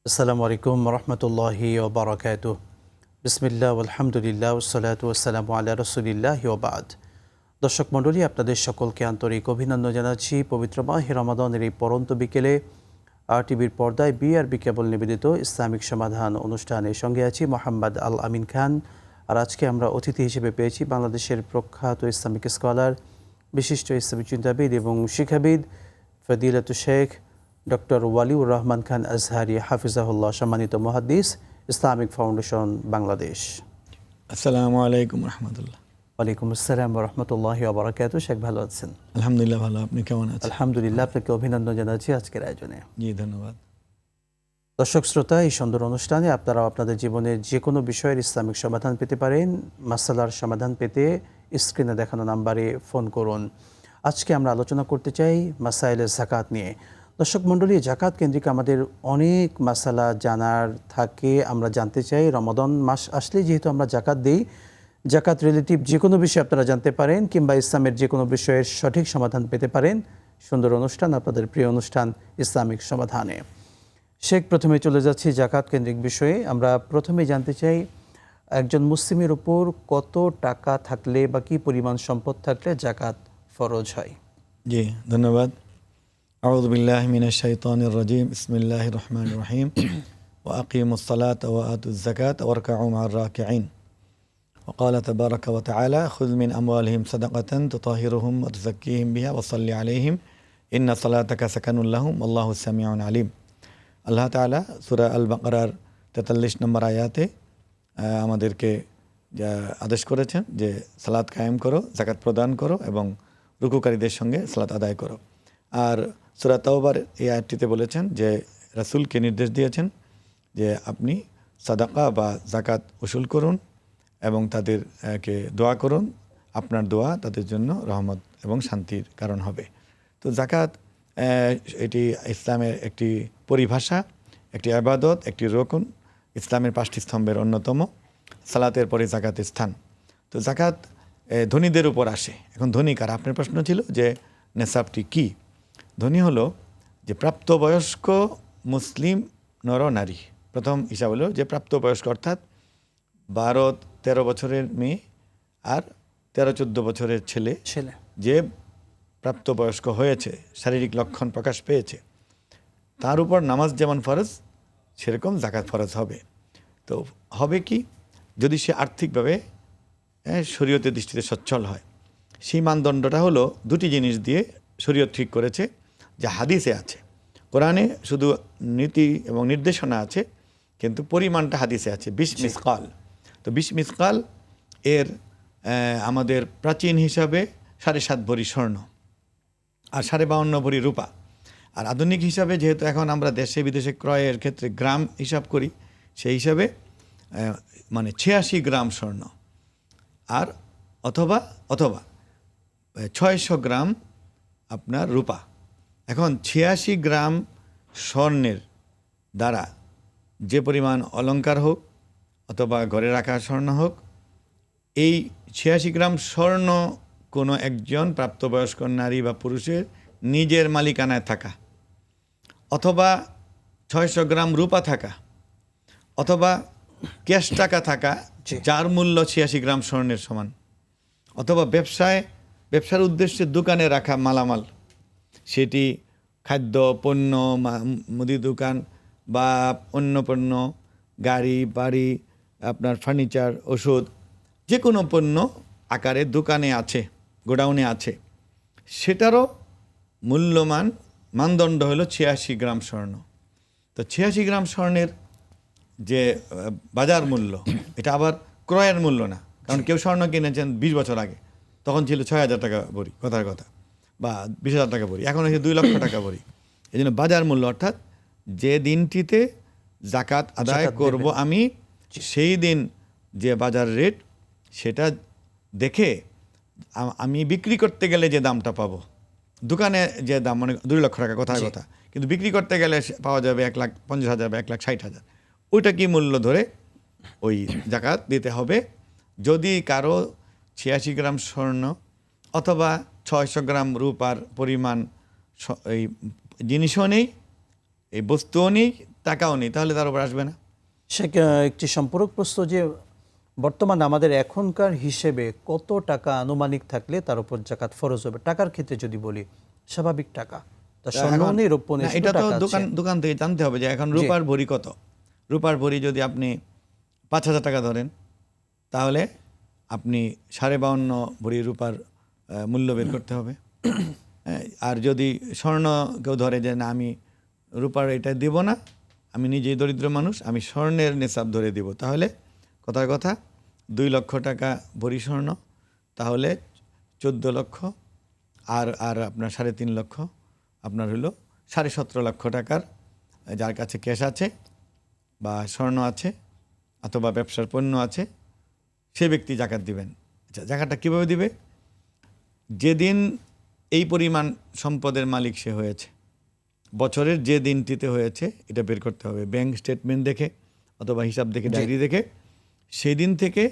আসসালামু আলাইকুম রহমতুল্লাহি ওবরাকাতুহ। বিসমিল্লাহ আলহামদুলিল্লাহ ওসসালাতু ওয়াসসালামু আলা রাসূলিল্লাহি ওয়া বাদ। দর্শক মণ্ডলী, আপনাদের সকলকে আন্তরিক অভিনন্দন জানাচ্ছি পবিত্র মাহে রমাদানের এই পরন্ত বিকেলে টিভির পর্দায় বিআরবি কেবল নিবেদিত ইসলামিক সমাধান অনুষ্ঠানের সঙ্গে আছি মোহাম্মদ আল আমিন খান। আর আজকে আমরা অতিথি হিসেবে পেয়েছি বাংলাদেশের প্রখ্যাত ইসলামিক স্কলার, বিশিষ্ট ইসলামী চিন্তাবিদ এবং শিক্ষাবিদ ফদিলাতুল শেখ ডক্টর ওয়ালিউর রহমান খান আজহারি হাফিজাহুল্লাহ, সম্মানিত মুহাদ্দিস, ইসলামিক ফাউন্ডেশন বাংলাদেশ। আসসালামু আলাইকুম রহমতুল্লাহ। ওয়ালাইকুম আসসালাম রহমতুল্লাহি ওয়া বারাকাতুহু। শেখ ভালো আছেন? আলহামদুলিল্লাহ ভালো, আপনি কেমন আছেন? আলহামদুলিল্লাহ, আপনাকে অভিনন্দন জানাচ্ছি আজকের আয়োজনে। জি ধন্যবাদ। দর্শক শ্রোতা, এই সুন্দর অনুষ্ঠানে আপনারা আপনাদের জীবনের যে কোনো বিষয়ের ইসলামিক সমাধান পেতে পারেন। মাসালার সমাধান পেতে স্ক্রিনে দেখানো নাম্বারে ফোন করুন। আজকে আমরা আলোচনা করতে চাই মাসাইলে যাকাত নিয়ে। দর্শক মণ্ডলী, যাকাত কেন্দ্রিক আমাদের অনেক মাসালা জানার থাকে, আমরা জানতে চাই। রমাদান মাস আসলে যেহেতু আমরা যাকাত দিই, যাকাত রিলেটিভ যে কোনো বিষয়ে আপনারা জানতে পারেন, কিংবা ইসলামের যে কোনো বিষয়ের সঠিক সমাধান পেতে পারেন। সুন্দর অনুষ্ঠান, আপনাদের প্রিয় অনুষ্ঠান ইসলামিক সমাধানে। শেখ, প্রথমে চলে যাচ্ছি যাকাত কেন্দ্রিক বিষয়ে। আমরা প্রথমে জানতে চাই, একজন মুসলিমের উপর কত টাকা থাকলে বা কী পরিমাণ সম্পদ থাকলে যাকাত ফরজ হয়? জি ধন্যবাদ। আউযু বিল্লাহি মিনাশ শাইতানির রাজিম। বিসমিল্লাহির রহমানির রহিম। ওয়া আকিমুস সালাতা ওয়া আতুজ যাকাতা ওয়ারকাউ মা'আর রাকিঈন। ওয়া ক্বালা তাবারাকা ওয়া তাআলা খুয মিন আমওয়ালিহিম সাদাকাতান তুতাহিরুহুম ওয়া তুযাক্কিহিম বিহা ওয়া সাল্লি আলাইহিম ইন্না সালাতাকা সাকানুল লাহুম আল্লাহু সামিউন আলিম। আল্লাহ তাআলা সূরা আল বাকারার 43 নম্বর আয়াতে আমাদেরকে আদেশ করেছেন যে সালাত কায়েম করো, যাকাত প্রদান করো এবং রুকুকারীদের সঙ্গে সালাত আদায় করো। আর সূরা তাওবার এই আয়াতটিতে বলেছেন যে রাসূলকে নির্দেশ দিয়েছেন যে আপনি সাদাকা বা যাকাত উসুল করুন এবং তাদেরকে দোয়া করুন। আপনার দোয়া তাদের জন্য রহমত এবং শান্তির কারণ হবে। তো যাকাত এটি ইসলামের একটি পরিভাষা, একটি ইবাদত, একটি রকুন, ইসলামের 5টি স্তম্ভের অন্যতম। সালাতের পরে যাকাতের স্থান। তো যাকাত ধনীদের উপর আসে। এখন ধনী কারা? আপনার প্রশ্ন ছিল যে নেসাবটি কি? ধনী হলো যে প্রাপ্তবয়স্ক মুসলিম নর নারী। প্রথম হিসাব হলো যে প্রাপ্তবয়স্ক, অর্থাৎ 12-13 বছরের মেয়ে আর 13-14 বছরের ছেলে যে প্রাপ্তবয়স্ক হয়েছে, শারীরিক লক্ষণ প্রকাশ পেয়েছে, তার উপর নামাজ যেমন ফরজ সেরকম যাকাত ফরজ হবে। তো হবে কি? যদি সে আর্থিকভাবে শরীয়তের দৃষ্টিতে সচ্ছল হয়। সেই মানদণ্ডটা হলো দুটি জিনিস দিয়ে শরীয়ত ঠিক করেছে, যা হাদিসে আছে। কোরআনে শুধু নীতি এবং নির্দেশনা আছে, কিন্তু পরিমাণটা হাদিসে আছে 20 মিসকাল। তো 20 মিসকাল এর আমাদের প্রাচীন হিসাবে 7.5 ভরি স্বর্ণ আর 52.5 ভরি রূপা। আর আধুনিক হিসাবে যেহেতু এখন আমরা দেশে বিদেশে ক্রয়ের ক্ষেত্রে গ্রাম হিসাব করি, সেই হিসাবে মানে 86 গ্রাম স্বর্ণ আর অথবা 600 গ্রাম আপনার রূপা। এখন 86 গ্রাম স্বর্ণের দ্বারা যে পরিমাণ অলংকার হোক অথবা ঘরে রাখা স্বর্ণ হোক, এই 86 গ্রাম স্বর্ণ কোনো একজন প্রাপ্তবয়স্ক নারী বা পুরুষের নিজের মালিকানায় থাকা, অথবা 600 গ্রাম রূপা থাকা, অথবা ক্যাশ টাকা থাকা যার মূল্য 86 গ্রাম স্বর্ণের সমান, অথবা ব্যবসার উদ্দেশ্যে দোকানে রাখা মালামাল, সেটি খাদ্য পণ্য, মুদি দোকান বা অন্য পণ্য, গাড়ি বাড়ি, আপনার ফার্নিচার, ওষুধ, যে কোনো পণ্য আকারে দোকানে আছে, গোডাউনে আছে, সেটারও মূল্যমান মানদণ্ড হলো 86 গ্রাম স্বর্ণ। তো 86 গ্রাম স্বর্ণের যে বাজার মূল্য, এটা আবার ক্রয়ের মূল্য না। কারণ কেউ স্বর্ণ কিনেছেন 20 বছর আগে, তখন ছিল 6,000 টাকা ভরি, কথার কথা, বা 20,000 টাকা ভরি, এখন হচ্ছে 2 লক্ষ টাকা ভরি। এই জন্য বাজার মূল্য, অর্থাৎ যে দিনটিতে যাকাত আদায় করব আমি, সেই দিন যে বাজার রেট, সেটা দেখে আমি বিক্রি করতে গেলে যে দামটা পাবো, দোকানে যে দাম মানে 2 লক্ষ টাকা কথার কথা, কিন্তু বিক্রি করতে গেলে পাওয়া যাবে 1,50,000 বা 1,60,000, ওইটা কি মূল্য ধরে ওই যাকাত দিতে হবে। যদি কারো 86 গ্রাম স্বর্ণ অথবা 600 গ্রাম রূপার পরিমাণ এই জিনিসও নেই, এই বস্তুও নেই, টাকাও নেই, তাহলে তার উপর আসবে না। সে একটি সম্পূরক প্রশ্ন যে বর্তমান আমাদের এখনকার হিসেবে কত টাকা আনুমানিক থাকলে তার উপর জাকাত ফরজ হবে? টাকার ক্ষেত্রে যদি বলি, স্বাভাবিক টাকা, তা স্বর্ণ এখন নেই, রৌপ্য নেই, না, শুধু এটা তো টাকা আছে। দোকান থেকে জানতে হবে যে এখন জি। রূপার ভরি কত। রূপার ভরি যদি আপনি 5,000 টাকা ধরেন, তাহলে আপনি 52.5 ভরি রূপার মূল্য বের করতে হবে। হ্যাঁ, আর যদি স্বর্ণ কেউ ধরে যে না, আমি রূপার এটা দিব না, আমি নিজেই দরিদ্র মানুষ, আমি স্বর্ণের নেশাব ধরে দিব, তাহলে কথার কথা 2 লক্ষ টাকা ভরি স্বর্ণ, তাহলে 14 লক্ষ, আর আপনার 3.5 লক্ষ, আপনার হলো 17.5 লক্ষ টাকার যার কাছে ক্যাশ আছে বা স্বর্ণ আছে অথবা ব্যবসার পণ্য আছে, সে ব্যক্তি জাকাত দিবেন। আচ্ছা, জাকাতটা কীভাবে দিবে? যেদিন এই পরিমাণ সম্পদের মালিক সে হয়েছে, বছরের যে দিনটিতে হয়েছে, এটা বের করতে হবে ব্যাংক স্টেটমেন্ট দেখে অথবা হিসাব দেখে, ডায়েরি দেখে। সেই দিন থেকে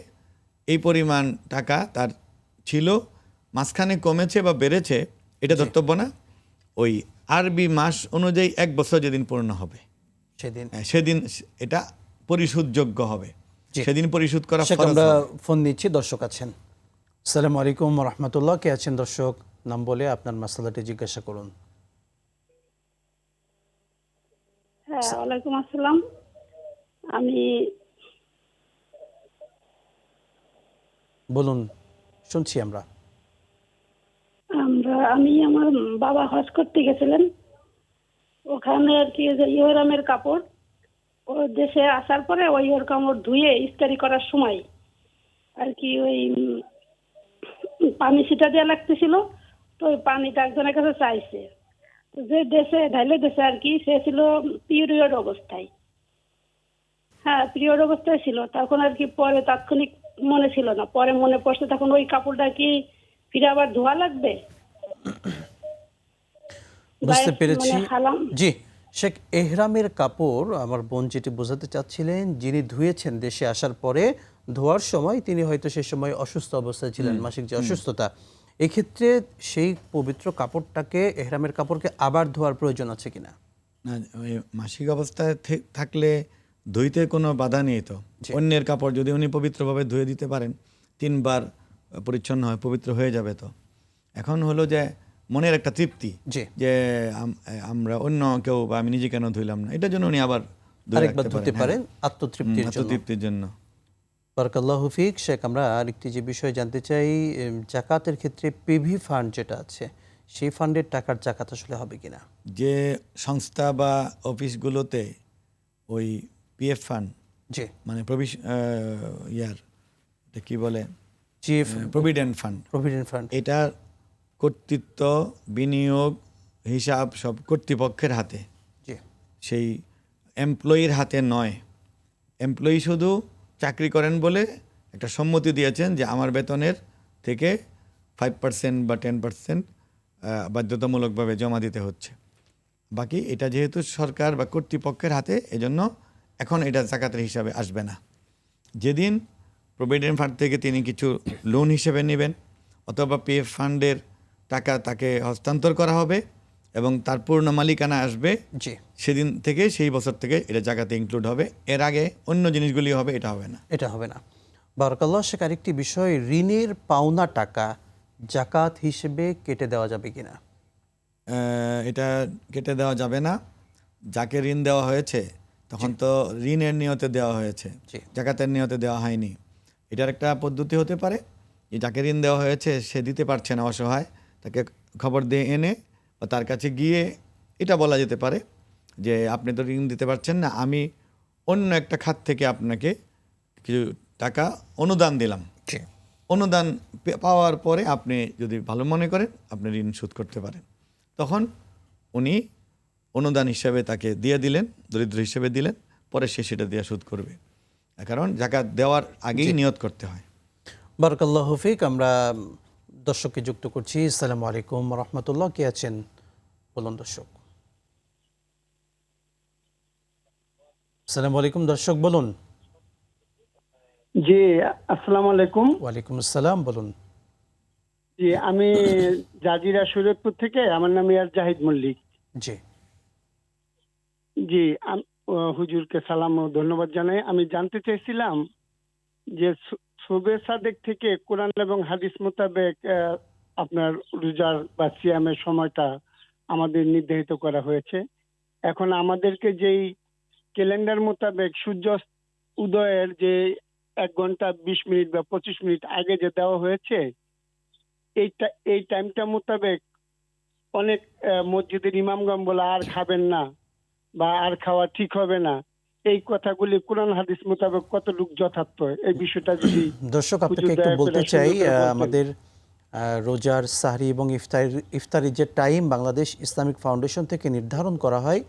এই পরিমাণ টাকা তার ছিল, মাঝখানে কমেছে বা বেড়েছে, এটা ধর্তব্য না। ওই আরবি মাস অনুযায়ী 1 বছর যেদিন পূর্ণ হবে সেদিন এটা পরিশোধযোগ্য হবে। জি। সেদিন পরিশোধ করা শেখ, ফরজ আমরা হবে। ফোন নিচ্ছি, দর্শক আছেন। আসসালামু আলাইকুম রহমতুল্লাহ, কে আছেন দর্শক? নাম বলে আপনার মাসালাটি জিজ্ঞাসা করুন। হ্যাঁ, ওয়ালাইকুম আসসালাম। আমি বলুন, শুনছি আমরা। আমি আমার বাবা হজ করতে গেছিলেন, ওখানে আর কি যে ইহরামের কাপড়, ও দেশে আসার পরে ওই কাপড় ধুয়ে ইস্ত্রি করার সময় আর কি ওই পানি ছিটা দেওয়া লাগতেছিল। তো ওই পানিটা একজনের কাছে চাইছে, তো যে দেশে ঢাইলে দেশে আর কি, সে ছিল পিরিয়ড অবস্থায়। হ্যাঁ, পিরিয়ড অবস্থায় ছিল। তখন আর কি পরে তাৎক্ষণিক মনে ছিল না, পরে মনে পড়ছে, তখন ওই কাপড়টা কি ফিরে আবার ধোয়া লাগবে? বুঝতে গায়ে পেরেছি। মানে হালাম। জি শেখ, এহরামের কাপড় আমার বোন যেটি বোঝাতে চাচ্ছিলেন, যিনি ধুয়েছেন দেশে আসার পরে, ধোয়ার সময় তিনি হয়তো সেই সময় অসুস্থ অবস্থায় ছিলেন, মাসিক যে অসুস্থতা, এক্ষেত্রে সেই পবিত্র কাপড়টাকে, এহরামের কাপড়কে আবার ধোয়ার প্রয়োজন আছে কিনা? না, ওই মাসিক অবস্থায় থাকলে ধুইতে কোনো বাধা নেই তো। অন্যের কাপড় যদি উনি পবিত্রভাবে ধুয়ে দিতে পারেন, 3 বার পরিচ্ছন্ন হয়, পবিত্র হয়ে যাবে তো। এখন হলো যে মনের একটা তৃপ্তি যে আমরা অন্য কেউ বা আমি নিজে কেন ধুইলাম না, এটার জন্য উনি আবার আরেকবার ধুতে পারেন আত্মতৃপ্তির জন্য। বারাকাল্লাহু ফিক। শেখ, আমরা আরেকটি যে বিষয় জানতে চাই, জাকাতের ক্ষেত্রে পিভি ফান্ড যেটা আছে, সেই ফান্ডের টাকার জাকাত আসলে হবে কিনা? যে সংস্থা বা অফিসগুলোতে ওই পিএফ ফান্ড, মানে এটা কি বলে, প্রভিডেন্ট ফান্ড, এটার কর্তৃত্ব, বিনিয়োগ, হিসাব সব কর্তৃপক্ষের হাতে, সেই এমপ্লয়ির হাতে নয়। এমপ্লয়ি শুধু চাকরি করেন বলে একটা সম্মতি দিয়েছেন যে আমার বেতনের থেকে 5% বা 10% বাধ্যতামূলকভাবে জমা দিতে হচ্ছে। বাকি এটা যেহেতু সরকার বা কর্তৃপক্ষের হাতে, এজন্য এখন এটা জাকাতের হিসাবে আসবে না। যেদিন প্রভিডেন্ট ফান্ড থেকে তিনি কিছু লোন হিসেবে নেবেন অথবা পিএফ ফান্ডের টাকা তাকে হস্তান্তর করা হবে এবং তার পূর্ণ মালিকানা আসবে, সেদিন থেকে, সেই বছর থেকে এটা জাকাতে ইনক্লুড হবে। এর আগে অন্য জিনিসগুলি হবে, এটা হবে না। বারাকাল্লাহ। শেখ, আরেকটি বিষয়, ঋণের পাওনা টাকা জাকাত হিসেবে কেটে দেওয়া যাবে কিনা? এটা কেটে দেওয়া যাবে না। যাকে ঋণ দেওয়া হয়েছে তখন তো ঋণের নিয়তে দেওয়া হয়েছে, জাকাতের নিয়তে দেওয়া হয়নি। এটার একটা পদ্ধতি হতে পারে যে যাকে ঋণ দেওয়া হয়েছে সে দিতে পারছে না, অসহায়, তাকে খবর দিয়ে এনে বা তার কাছে গিয়ে এটা বলা যেতে পারে যে আপনি তো ঋণ দিতে পারছেন না, আমি অন্য একটা খাত থেকে আপনাকে কিছু টাকা অনুদান দিলাম। অনুদান পাওয়ার পরে আপনি যদি ভালো মনে করেন আপনি ঋণ শোধ করতে পারেন। তখন উনি অনুদান হিসাবে তাকে দিয়ে দিলেন, দরিদ্র হিসেবে দিলেন, পরে সে সেটা দিয়ে শোধ করবে, কারণ জাকাত দেওয়ার আগেই নিয়ত করতে হয়। বারাকাল্লাহু ফিক। আমরা দর্শককে যুক্ত করছি। আসসালামু আলাইকুম রহমতুল্লাহ, কে আছেন বলুন দর্শক। আসসালামু আলাইকুম দর্শক, বলুন। জি, আসসালামু আলাইকুম। ওয়ালাইকুম আসসালাম, বলুন। জি, আমি জাজিরা শরীয়তপুর থেকে, আমার নাম ইয়ার জাহিদ মল্লিক। জি জি, হুজুরকে সালাম ও ধন্যবাদ জানাই। আমি জানতে চাইছিলাম যে শুবে সাদেক থেকে কোরআন এবং হাদিস মোতাবেক আপনার রোজার বা সিয়ামের সময়টা আমাদের নির্ধারিত করা হয়েছে। এখন আমাদেরকে যেই ক্যালেন্ডার মোতাবেক সূর্য উদয়ের যে 1 ঘন্টা 20 মিনিট বা 25 মিনিট আগে যে দেওয়া হয়েছে, এই টাইমটা মোতাবেক অনেক মসজিদের ইমামগণ বলে আর খাবেন না বা আর খাওয়া ঠিক হবে না। এই কথাগুলি কোরআন হাদিস মোতাবেক কতটুকু যথার্থ, এই বিষয়টা যদি দর্শক আপনাকে হুজুর একটু দয়া করে বলতে সুন্দর চাই, করে বলতেন। আমাদের রোজার সাহরি এবং ইফতারির যে টাইম বাংলাদেশ ইসলামিক ফাউন্ডেশন থেকে নির্ধারণ করা হয়,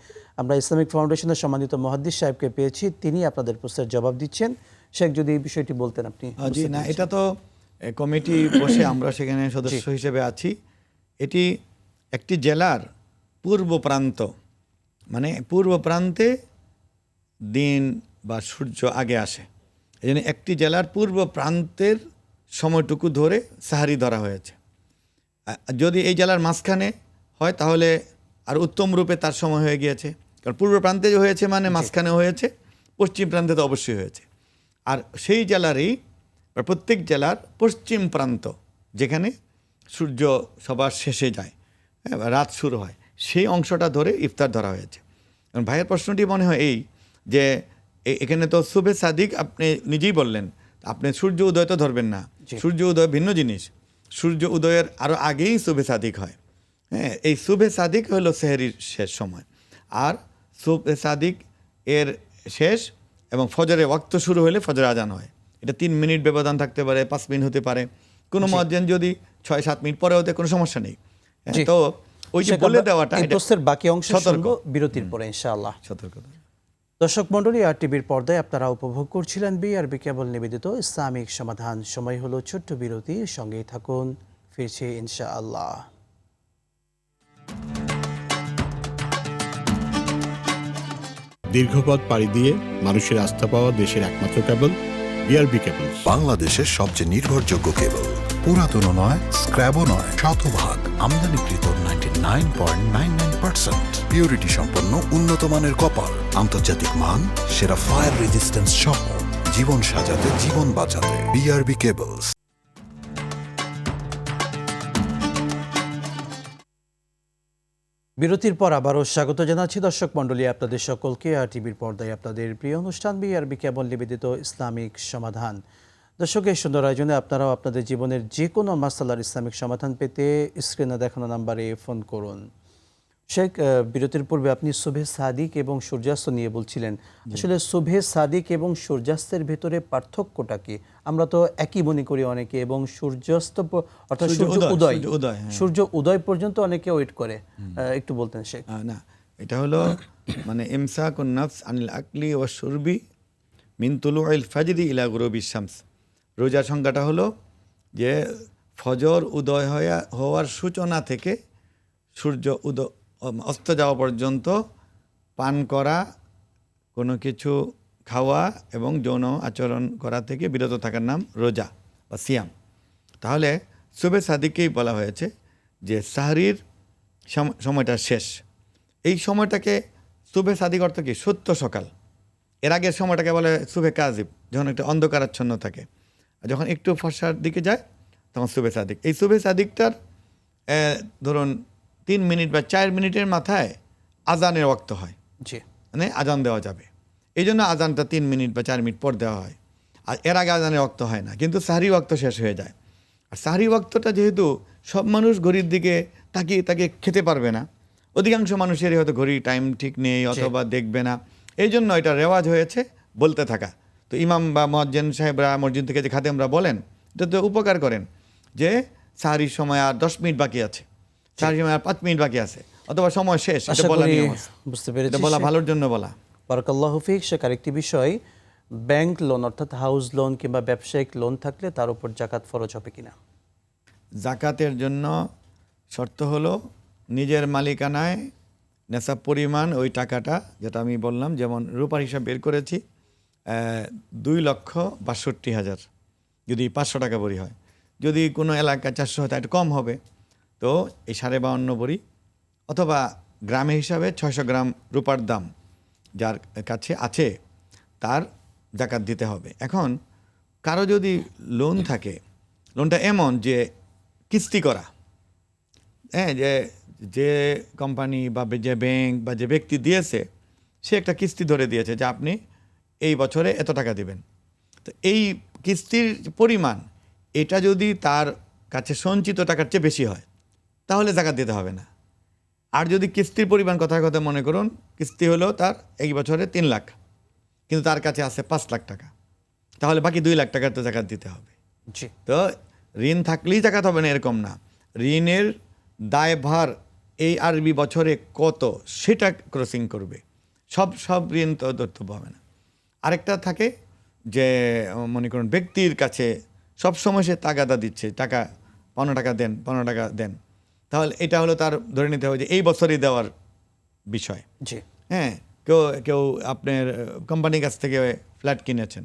আমরা ইসলামিক ফাউন্ডেশনের সম্মানিত মুহাদ্দিস সাহেবকে পেয়েছি, তিনি আপনাদের প্রশ্নের জবাব দিচ্ছেন। শেখ, যদি এই বিষয়টি বলতেন আপনি। জি না, এটা তো কমিটি বসে আমরা সেখানে সদস্য হিসেবে আছি। এটি একটি জেলার পূর্ব প্রান্ত, মানে পূর্ব প্রান্তে দিন বা সূর্য আগে আসে, এই জন্য একটি জেলার পূর্ব প্রান্তের সময়টুকু ধরে সাহারি ধরা হয়েছে। যদি এই জেলার মাঝখানে হয় তাহলে আর উত্তম রূপে তার সময় হয়ে গিয়েছে, কারণ পূর্ব প্রান্তে যে হয়েছে মানে মাঝখানে হয়েছে, পশ্চিম প্রান্তে তো অবশ্যই হয়েছে। আর সেই জেলারই প্রত্যেক জেলার পশ্চিম প্রান্ত, যেখানে সূর্য সবার শেষে যায়, রাত শুরু হয়, সেই অংশটা ধরে ইফতার ধরা হয়েছে। কারণ ভাইয়ের প্রশ্নটি মনে হয় এই যে এখানে তো শুভে সাদিক আপনি নিজেই বললেন, আপনি সূর্য উদয় তো ধরবেন না, সূর্য উদয় ভিন্ন জিনিস। সূর্য উদয়ের আরও আগেই শুভে সাদিক হয়। হ্যাঁ, এই শুভে সাদিক হলো সেহরির শেষ সময়, আর শুভে সাদিক এর শেষ এবং ফজরের ওয়াক্ত শুরু হলে ফজর আজান হয়। এটা 3 মিনিট ব্যবধান থাকতে পারে, 5 মিনিট হতে পারে, কোনো মুয়াজ্জিন যদি 6-7 মিনিট পরে হতে কোনো সমস্যা নেই। তো ওই যে বলে দেওয়াটা, এই প্রশ্নের বাকি অংশ শুনবো বিরতির পরে ইনশাআল্লাহ। সতর্কতা। দর্শক মণ্ডলী, আর টিভির পর্দায় আপনারা উপভোগ করছিলেন বিআরবি কেবল নিবেদিত ইসলামিক সমাধান। সময় হলো ছোট্ট বিরতি, সঙ্গেই থাকুন, ফিরছি ইনশাআল্লাহ। দীর্ঘপথ পাড়ি দিয়ে মানুষের আস্থা পাওয়া দেশের একমাত্র কেবল বিআরবি কেবল, বাংলাদেশের সবচেয়ে নির্ভরযোগ্য কেবল। পুরাতনও নয়, স্ক্র্যাবও নয়, শতভাগ আমদানিকৃত 99.99% পিউরিটি সম্পন্ন উন্নত মানের কপার, আন্তর্জাতিক মান, সেরা ফায়ার রেজিস্ট্যান্স সহ জীবন সাজাতে, জীবন বাঁচাতে বিআরবি কেবলস। বিরতির পর আবারও স্বাগত জানাচ্ছি দর্শক মণ্ডলী আপনাদের সকলকে আর টিভির পর্দায় আপনাদের প্রিয় অনুষ্ঠান বিআরবি কেবল নিবেদিত ইসলামিক সমাধান। দর্শক, এই সুন্দর আয়োজনে আপনারাও আপনাদের জীবনের যে কোনো মাসালার ইসলামিক সমাধান পেতে স্ক্রিনে দেখানো নাম্বারে ফোন করুন। শেখ, বিরতির পূর্বে আপনি শুভে সাদিক এবং সূর্যাস্ত নিয়ে বলছিলেন, আসলে শুভে সাদিক এবং সূর্যাস্তের ভেতরে পার্থক্যটা কি? আমরা তো একই মনে করি অনেকে, এবং সূর্যাস্ত অর্থাৎ সূর্য উদয় পর্যন্ত অনেকে ওয়েট করে, একটু বলতেন শেখ। না, এটা হলো মানে ইমসাকুন নাফস আনিল আকলি ওয়া শুরবি মিন তুলুইল ফাজরি ইলা গুরুবি শামস। রোজার সংজ্ঞাটা হলো যে ফজর উদয় হওয়ার সূচনা থেকে সূর্য অস্ত যাওয়া পর্যন্ত পান করা, কোনো কিছু খাওয়া এবং যৌন আচরণ করা থেকে বিরত থাকার নাম রোজা বা সিয়াম। তাহলে শুভে সাদিককেই বলা হয়েছে যে সাহরির সময়টা শেষ। এই সময়টাকে শুভে সাদিক অর্থ কি? সত্য সকাল। এর আগের সময়টাকে বলে শুভে কাজিব, যখন একটা অন্ধকারাচ্ছন্ন থাকে, আর যখন একটু ফর্সার দিকে যায় তখন শুভে সাদিক। এই শুভে সাদিকটার ধরুন 3 মিনিট বা 4 মিনিটের মাথায় আজানের ওয়াক্ত হয়, মানে আজান দেওয়া যাবে। এই জন্য আজানটা 3 মিনিট বা 4 মিনিট পর দেওয়া হয়, আর এর আগে আজানের ওয়াক্ত হয় না, কিন্তু সাহরি ওয়াক্ত শেষ হয়ে যায়। আর সাহরি ওয়াক্তটা যেহেতু সব মানুষ ঘড়ির দিকে তাকিয়ে খেতে পারবে না, অধিকাংশ মানুষেরই হয়তো ঘড়ি টাইম ঠিক নেই অথবা দেখবে না, এই জন্য এটা রেওয়াজ হয়েছে বলতে থাকা। তো ইমাম বা মুয়াজ্জিন সাহেবরা মসজিদ থেকে যে খাদেমরা বলেন, এটা তো উপকার করেন যে সাহরির সময় আর 10 মিনিট বাকি আছে, সাহরির সময় আর 5 মিনিট বাকি আছে, অথবা সময় শেষ, এটা বলা নিয়ম আছে। বুঝতে পেরেছি, এটা বলা ভালোর জন্য বলা। বারাকাল্লাহু ফিক। শেখ, আরেকটি বিষয়, ব্যাংক লোন অর্থাৎ হাউস লোন কিংবা ব্যবসায়িক লোন থাকলে তার উপর জাকাত ফরজ হবে কিনা? জাকাতের জন্য শর্ত হলো নিজের মালিকানায় নেশাব পরিমাণ ওই টাকাটা, যেটা আমি বললাম, যেমন রূপার হিসাব বের করেছি 2,62,000, যদি 500 টাকা ভরি হয়। যদি কোনো এলাকা 400 হয়, তা একটু কম হবে, তো এই 52.5 ভরি, অথবা গ্রামে হিসাবে 600 গ্রাম রূপার দাম, যার কাছে আছে তার জাকাত দিতে হবে। এখন কারো যদি লোন থাকে, লোনটা এমন যে কিস্তি করা, হ্যাঁ, যে কোম্পানি বা যে ব্যাংক বা যে ব্যক্তি দিয়েছে সে একটা কিস্তি ধরে দিয়েছে যে আপনি এই বছরে এত টাকা দিবেন। তো এই কিস্তির পরিমাণ এটা যদি তার কাছে সঞ্চিত টাকার চেয়ে বেশি হয় তাহলে জাকাত দিতে হবে না। আর যদি কিস্তির পরিমাণ কথার কথা মনে করুন, কিস্তি হলো তার এই বছরে 3 লাখ, কিন্তু তার কাছে আছে 5 লাখ টাকা, তাহলে বাকি 2 লাখ টাকার তো জাকাত দিতে হবে। জি, তো ঋণ থাকলেই জাকাত হবে না এরকম না, ঋণের দায়ভার এই আরবি বছরে কত সেটা ক্রসিং করবে, সব ঋণ তো ধরতে হবে না। আরেকটা থাকে যে মনে করুন ব্যক্তির কাছে সবসময় সে তাগাদা দিচ্ছে, টাকা 15 টাকা দেন, 15 টাকা দেন, তাহলে এটা হলো তার ধরে নিতে হবে যে এই বছরই দেওয়ার বিষয়। জি, হ্যাঁ, কেউ আপনার কোম্পানির কাছ থেকে ফ্ল্যাট কিনেছেন,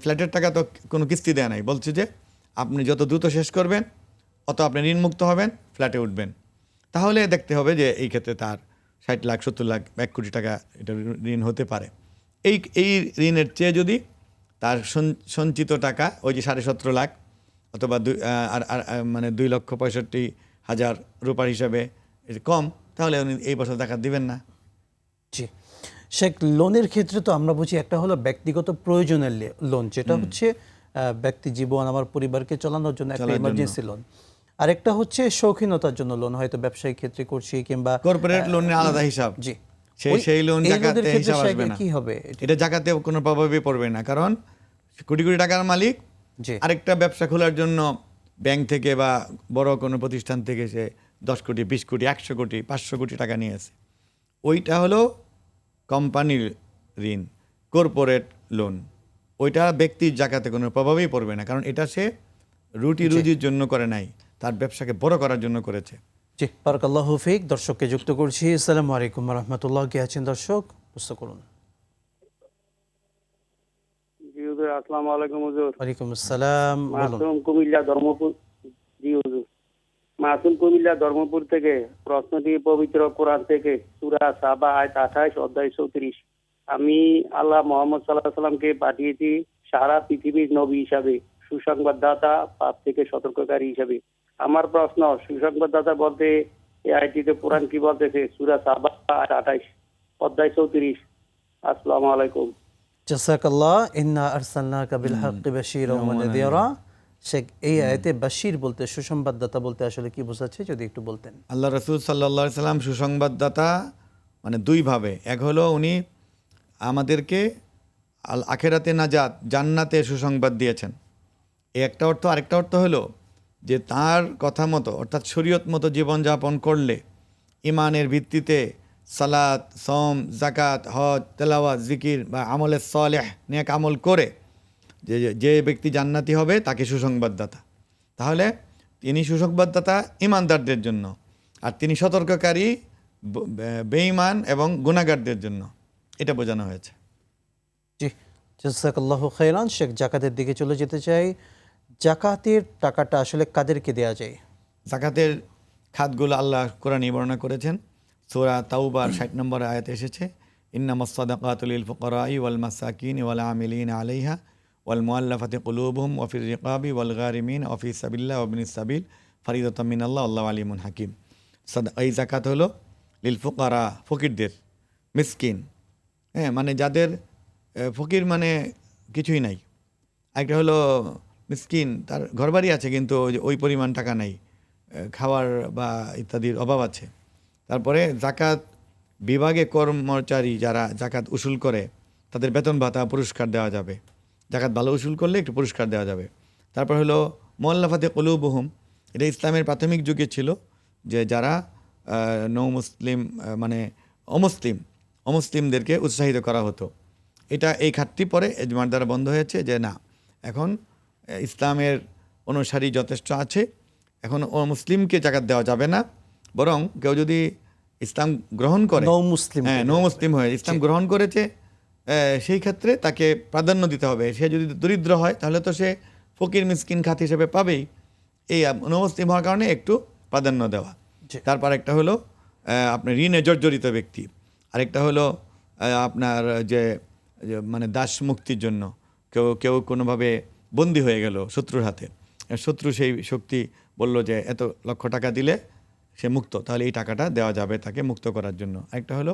ফ্ল্যাটের টাকা তো কোনো কিস্তি দেয় নাই, বলছে যে আপনি যত দ্রুত শেষ করবেন অত আপনি ঋণমুক্ত হবেন, ফ্ল্যাটে উঠবেন। তাহলে দেখতে হবে যে এই ক্ষেত্রে তার 60 লাখ 70 লাখ 1 কোটি টাকা এটা ঋণ হতে পারে। এই ঋণের চেয়ে যদি তার সঞ্চিত টাকা ওই যে 17.5 লাখ অথবা মানে 2,65,000 রুপার হিসাবে কম, তাহলে উনি এই বছর টাকা দিবেন না। জি। শেখ, লোনের ক্ষেত্রে তো আমরা বুঝি একটা হলো ব্যক্তিগত প্রয়োজনের লোন, যেটা হচ্ছে ব্যক্তি জীবন আমার পরিবারকে চালানোর জন্য একটা ইমার্জেন্সি লোন। আরেকটা হচ্ছে শৌখিনতার জন্য লোন, হয়তো ব্যবসায়িক ক্ষেত্রে করছি কিংবা কর্পোরেট লোনের আলাদা হিসাব। জি, সেই লোন এই জাকাতে লোনের ক্ষেত্রে হিসাব আসবে না। কি হবে? এটা জাকাতে কোনো প্রভাবই পড়বে না, কারণ কোটি কোটি টাকার মালিক জি, আরেকটা ব্যবসা খোলার জন্য ব্যাংক থেকে বা বড় কোনো প্রতিষ্ঠান থেকে সে 10 কোটি 20 কোটি 100 কোটি 500 কোটি টাকা নিয়েছে, ওইটা হলো কোম্পানির ঋণ, কর্পোরেট লোন। ওইটা ব্যক্তির জাকাতে কোনো প্রভাবই পড়বে না, কারণ এটা সে রুজির জন্য করে নাই, তার ব্যবসাকে বড় করার জন্য করেছে। জি, বারাকাল্লাহু ফিক। দর্শককে যুক্ত করছি। আসসালামু আলাইকুম ওয়া রাহমাতুল্লাহ। কে আছেন দর্শক? প্রশ্ন করুন। জি হুজুর, আসসালামু আলাইকুম হুজুর। ওয়ালাইকুম আসসালাম, বলুন। মাসুম কুমিল্লা ধর্মপুর। জি হুজুর, মাসুম কুমিল্লা ধর্মপুর থেকে প্রশ্নটি পবিত্র কোরআন থেকে সূরা সাবা আয়াত 28 অধ্যায় 34। আমি আল্লাহ মুহাম্মদ সাল্লাল্লাহু আলাইহি সাল্লামকে পাঠিয়েছি সারা পৃথিবীর নবী হিসাবে, সুসংবাদদাতা, পাপ থেকে সতর্ককারী হিসাবে। আমার প্রশ্ন, সুসংবাদদাতা বলতে এই আয়াতটিতে কোরআন কি বলতেছে? সূরা সাবা আয়াত 28 অধ্যায় 34। আসসালামু আলাইকুম। জাযাকাল্লাহ। ইন্না আরসালনাকা বিল হাক্কি বাশীরাও ওয়া নাযীরা। শেখ, এই আয়াতে বাশীর বলতে, সুসংবাদদাতা বলতে আসলে কি বোঝাচ্ছে যদি একটু বলতেন? আল্লাহ রাসূল সাল্লাল্লাহু আলাইহি সাল্লাম সুসংবাদদাতা মানে দুইভাবে, এক হলো উনি আমাদেরকে আখেরাতে নাজাত, জান্নাতে সুসংবাদ দিয়েছেন, এই একটা অর্থ। আরেকটা অর্থ হলো যে তার কথা মতো অর্থাৎ শরীয়ত মতো জীবনযাপন করলে, ইমানের ভিত্তিতে সালাত, সম, জাকাত, হজ, তেলাওয়াত, জিকির বা আমলে সালেহ, নেক আমল করে যে ব্যক্তি জান্নাতি হবে তাকে সুসংবাদদাতা। তাহলে তিনি সুসংবাদদাতা ইমানদারদের জন্য, আর তিনি সতর্ককারী বেঈমান এবং গুনাহগারদের জন্য, এটা বোঝানো হয়েছে। জি, জাযাকাল্লাহু খাইরান। শেখ, জাকাতের দিকে চলে যেতে চাই। জাকাতের টাকাটা আসলে কাদেরকে দেয়া যায়? জাকাতের খাতগুলো আল্লাহ কোরআনে বর্ণনা করেছেন। সূরা তাওবার 60 নম্বর আয়াতে এসেছে, ইন্নামাস সাদাকাতু লিল ফুকারাই ওয়াল মাসাকিন ওয়াল আমিলিনা আলাইহা ওয়াল মুআল্লাফাতি কুলুবুহুম ওয়া ফির রিকাবি ওয়াল গারিমিন ওয়া ফি সাবিলিল্লাহ ওয়া ইবনিস সাবিল ফারিদাতাম মিনাল্লাহ আল্লাহু আলিমুন হাকিম। এই জাকাত হলো লিল ফুকারা, ফকিরদের, মিসকিন, হ্যাঁ, মানে যাদের ফকির মানে কিছুই নাই। একটা হলো মিসকিন, তার ঘরবাড়ি আছে কিন্তু ওই পরিমাণ টাকা নাই, খাওয়ার বা ইত্যাদির অভাব আছে। তারপরে জাকাত বিভাগে কর্মচারী যারা জাকাত উসুল করে তাদের বেতন ভাতা পুরস্কার দেওয়া যাবে, জাকাত ভালো উসুল করলে একটু পুরস্কার দেওয়া যাবে। তারপর হলো মুআল্লাফাতে কুলুবুহুম, এটা ইসলামের প্রাথমিক যুগে ছিল যে যারা নৌ মুসলিম মানে অমুসলিমদেরকে উৎসাহিত করা হতো। এই খাতটি পরে এজমার দ্বারা বন্ধ হয়েছে যে না, এখন ইসলামের অনুসারী যথেষ্ট আছে, এখন মুসলিমকে জাকাত দেওয়া যাবে না, বরং কেউ যদি ইসলাম গ্রহণ করে, নৌ মুসলিম হয়ে ইসলাম গ্রহণ করেছে, সেই ক্ষেত্রে তাকে প্রাধান্য দিতে হবে। সে যদি দরিদ্র হয় তাহলে তো সে ফকির মিসকিন খাত হিসেবে পাবেই, এই নৌ মুসলিম হওয়ার কারণে একটু প্রাধান্য দেওয়া। তারপর একটা হলো আপনার ঋণে জর্জরিত ব্যক্তি, আরেকটা হলো আপনার যে যে মানে দাস মুক্তির জন্য কেউ কেউ কোনোভাবে বন্দী হয়ে গেল শত্রুর হাতে, শত্রু সেই শক্তি বলল যে এত লক্ষ টাকা দিলে সে মুক্ত, তাহলে এই টাকাটা দেওয়া যাবে তাকে মুক্ত করার জন্য। একটা হলো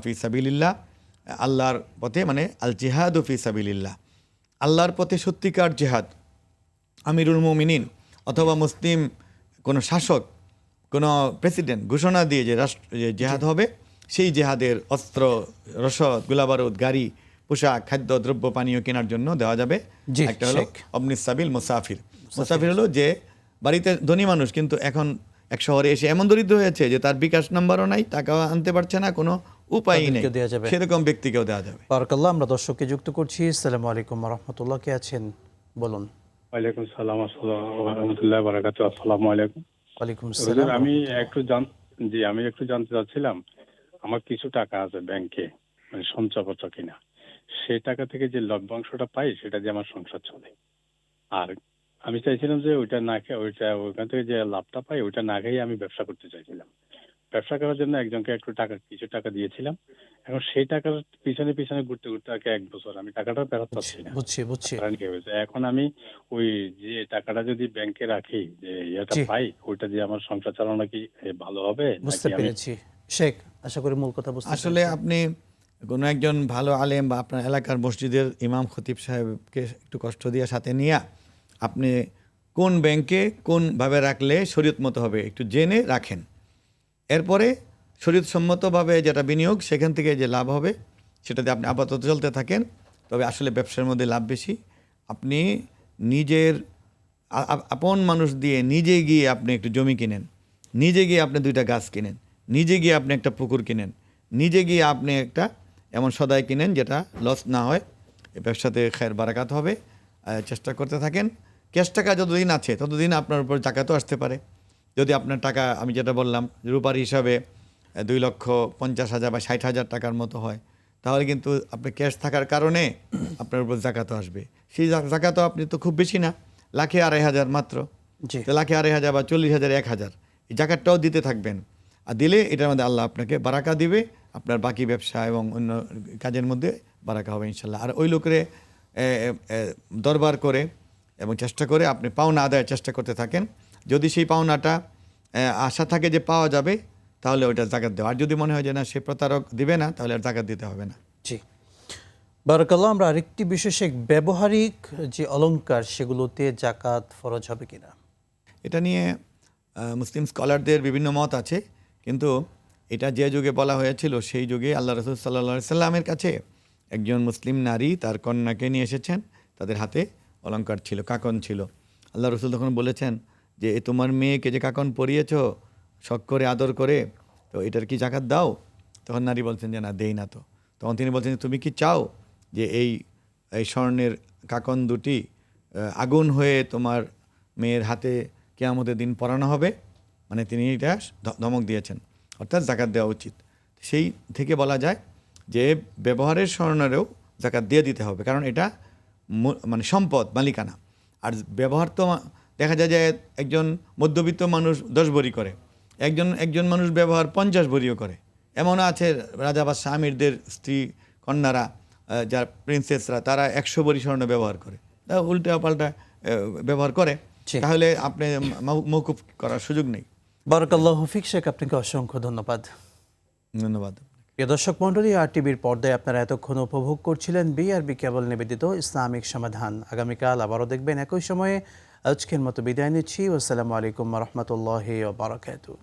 ফি সাবিলিল্লাহ, আল্লাহর পথে, মানে আল জিহাদ ফি সাবিলিল্লাহ, আল্লাহর পথে সত্যিকার জেহাদ। আমিরুল মুমিনিন অথবা মুসলিম কোনো শাসক, কোনো প্রেসিডেন্ট ঘোষণা দিয়ে যে যে জেহাদ হবে, সেই জেহাদের অস্ত্র, রসদ, গোলাবারুদ, গাড়ি, পোশাক, খাদ্য, দ্রব্য, পানীয় কেনার জন্য দেওয়া যাবে। জি, একটা হলো শেখ। অবনিস সাবিল মুসাফির। মুসাফির হলো যে বাড়িতে ধনী মানুষ কিন্তু এখন এক শহরে এসে এমন দরিদ্র হয়েছে যে তার বিকাশ নাম্বারও নাই, টাকাও আনতে পারছে না, কোনো উপায়ই নেই, তাদেরকেও দেয়া যাবে। সেরকম ব্যক্তিকেও দেওয়া যাবে। বারাকাল্লাহ। আমরা দর্শককে যুক্ত করছি। আসসালামু আলাইকুম ওয়া রাহমাতুল্লাহ, কে আছেন বলুন। ওয়ালাইকুম সালাম রহমতুল্লাহ বারাকাতু। আসসালামু আলাইকুম। ওয়ালাইকুম হুজুর, আসসালাম। আমি একটু জানতে চাচ্ছিলাম, আমার কিছু টাকা আছে ব্যাংকে, মানে সঞ্চয়পত্র কিনা, সেই টাকা থেকে যে লভ্যাংশটা পাই সেটা দিয়ে আমার সংসার চলে। আর আমি চাইছিলাম যে ওইটা না খেয়ে, ওইখান থেকে যে লাভটা পাই ওইটা না খেয়ে আমি ব্যবসা করতে চাইছিলাম। ব্যবসা করার জন্য একজনকে কিছু টাকা দিয়েছিলাম। এখন সেই টাকার পিছনে পিছনে ঘুরতে ঘুরতে আগে 1 বছর আমি টাকাটা ফেরত পাচ্ছি না। বুঝছি। কারণ কি হয়েছে, এখন আমি ওই যে টাকাটা যদি ব্যাংকে রাখি, যে ইয়েটা জি। পাই, ওইটা দিয়ে আমার সংসার চালানো কি ভালো হবে, বুঝতে নাকি আমি পেরেছি শেখ, আশা করি মূল কথা বুঝতে আসলে পেরেছেন। আপনি কোনো একজন ভালো আলেম বা আপনার এলাকার মসজিদের ইমাম খতিব সাহেবকে একটু কষ্ট দিয়ে সাথে নিয়ে আপনি কোন ব্যাংকে কোনভাবে রাখলে শরীয়ত মতো হবে একটু জেনে রাখেন। এরপরে শরীয়তসম্মতভাবে যেটা বিনিয়োগ, সেখান থেকে যে লাভ হবে সেটাতে আপনি আপাতত চলতে থাকেন। তবে আসলে ব্যবসার মধ্যে লাভ বেশি। আপনি নিজের আপন মানুষ দিয়ে নিজে গিয়ে আপনি একটু জমি কিনেন, নিজে গিয়ে আপনি 2টা গাছ কিনেন, নিজে গিয়ে আপনি একটা পুকুর কিনেন, নিজে গিয়ে আপনি একটা এমন সদাই কিনেন যেটা লস না হয়। এই ব্যবসাতে খায়ের বারাকাত হবে। চেষ্টা করতে থাকেন। ক্যাশ টাকা যতদিন আছে ততদিন আপনার উপর জাকাতও আসতে পারে। যদি আপনার টাকা, আমি যেটা বললাম, রূপার হিসাবে 2,50,000 বা 60,000 টাকার মতো হয়, তাহলে কিন্তু আপনি ক্যাশ থাকার কারণে আপনার উপর জাকাতও আসবে। সেই জাকাতও আপনি তো খুব বেশি না, 1,02,000 মাত্র। জি। তো 1,02,000 বা 40,000, 1,000 এই জাকাতটাও দিতে থাকবেন। আর দিলে এটার মধ্যে আল্লাহ আপনাকে বারাকা দিবে, আপনার বাকি ব্যবসা এবং অন্য কাজের মধ্যে বারাকা হবে ইনশাল্লাহ। আর ওই লোকের দরবার করে এবং চেষ্টা করে আপনি পাওনা আদায়ের চেষ্টা করতে থাকেন। যদি সেই পাওনাটা আশা থাকে যে পাওয়া যাবে, তাহলে ওইটা জাকাত দেওয়া। আর যদি মনে হয় যে না, সে প্রতারক দিবে না, তাহলে আর জাকাত দিতে হবে না। জি, বারাকাল্লাহ। আমরা আরেকটি বিষয় শেখ, ব্যবহারিক যে অলংকার সেগুলোতে জাকাত ফরজ হবে কিনা? এটা নিয়ে মুসলিম স্কলারদের বিভিন্ন মত আছে, কিন্তু এটা যে যুগে বলা হয়েছিল সেই যুগে আল্লাহ রাসূল সাল্লাল্লাহু আলাইহি সাল্লামের কাছে একজন মুসলিম নারী তার কন্যাকে নিয়ে এসেছেন, তাদের হাতে অলংকার ছিল, কাকন ছিল। আল্লাহ রাসূল তখন বলেছেন যে তোমার মেয়েকে যে কাকন পরিয়েছ শখ করে আদর করে, তো এটার কি জাকাত দাও? তখন নারী বলছেন যে না, দেই না। তো তখন তিনি বলছেন তুমি কি চাও যে এই স্বর্ণের কাকন দুটি আগুন হয়ে তোমার মেয়ের হাতে কিয়ামতের দিন পরানো হবে? মানে তিনি এটা ধমক দিয়েছেন, অর্থাৎ জাকাত দেওয়া উচিত। সেই থেকে বলা যায় যে ব্যবহারের স্বর্ণেরও জাকাত দিয়ে দিতে হবে, কারণ এটা মানে সম্পদ, মালিকানা। আর ব্যবহার তো দেখা যায় যে একজন মধ্যবিত্ত মানুষ 10 ভরি করে, একজন মানুষ ব্যবহার 50 ভরিও করে। এমন আছে রাজা বা আমিরদের স্ত্রী কন্যারা, যারা প্রিন্সেসরা, তারা 100 ভরি স্বর্ণ ব্যবহার করে, উল্টা পাল্টা ব্যবহার করে। তাহলে আপনি মওকুফ করার সুযোগ নেই। বারাকাল্লাহু ফিক শেখ, আপনাকে অসংখ্য ধন্যবাদ। ধন্যবাদ। প্রিয় দর্শক মণ্ডলী, আর টিভির পর্দায় আপনারা এতক্ষণ উপভোগ করছিলেন বিআরবি কেবল নিবেদিত ইসলামিক সমাধান। আগামীকাল আবারও দেখবেন একই সময়ে। আজকের মতো বিদায় নিচ্ছি। আসসালামু আলাইকুম ওয়া রাহমাতুল্লাহি ওয়া বারাকাতুহু।